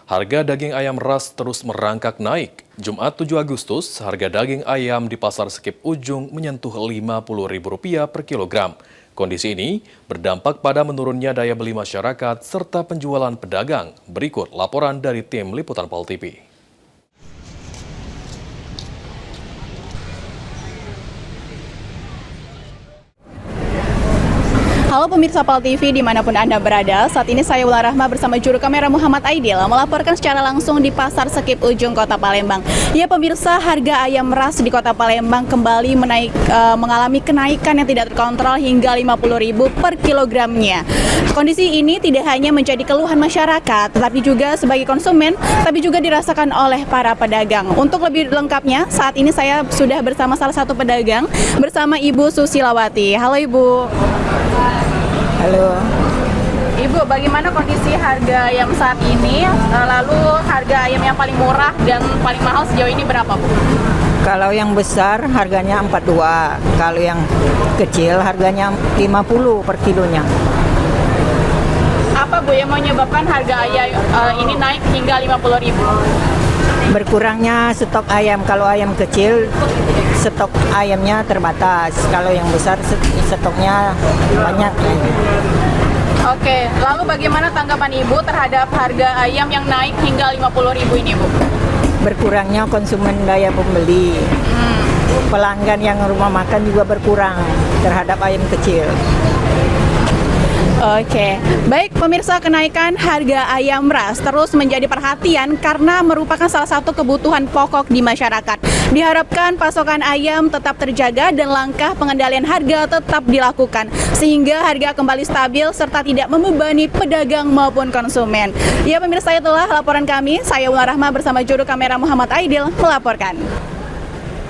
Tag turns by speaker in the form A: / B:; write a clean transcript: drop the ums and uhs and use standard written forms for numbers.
A: Harga daging ayam ras terus merangkak naik. Jumat 7 Agustus, harga daging ayam di Pasar Sekip Ujung menyentuh Rp50.000 per kilogram. Kondisi ini berdampak pada menurunnya daya beli masyarakat serta penjualan pedagang. Berikut laporan dari tim Liputan Pol TV.
B: Halo pemirsa Pol TV dimanapun Anda berada, saat ini saya Wulan Rahma bersama juru kamera Muhammad Aidil melaporkan secara langsung di Pasar Sekip Ujung Kota Palembang. Ya pemirsa, harga ayam ras di Kota Palembang kembali mengalami kenaikan yang tidak terkontrol hingga Rp50.000 per kilogramnya. Kondisi ini tidak hanya menjadi keluhan masyarakat, tetapi juga sebagai konsumen, tapi juga dirasakan oleh para pedagang. Untuk lebih lengkapnya, saat ini saya sudah bersama salah satu pedagang, bersama Ibu Susilawati. Halo Ibu.
C: Halo.
B: Ibu, bagaimana kondisi harga ayam saat ini? Lalu harga ayam yang paling murah dan paling mahal sejauh ini berapa, Bu?
C: Kalau yang besar harganya 42, kalau yang kecil harganya 50 per kilonya.
B: Apa Bu yang menyebabkan harga ayam ini naik hingga Rp50.000?
C: Berkurangnya stok ayam. Kalau ayam kecil stok ayamnya terbatas, kalau yang besar stoknya banyak.
B: Oke, lalu bagaimana tanggapan Ibu terhadap harga ayam yang naik hingga Rp50.000 ini, Bu?
C: Berkurangnya konsumen daya pembeli. Pelanggan yang rumah makan juga berkurang terhadap ayam kecil.
B: Oke, baik pemirsa, kenaikan harga ayam ras terus menjadi perhatian karena merupakan salah satu kebutuhan pokok di masyarakat. Diharapkan pasokan ayam tetap terjaga dan langkah pengendalian harga tetap dilakukan sehingga harga kembali stabil serta tidak membebani pedagang maupun konsumen. Ya pemirsa, itulah laporan kami. Saya Wulan Rahma bersama juru kamera Muhammad Aidil melaporkan.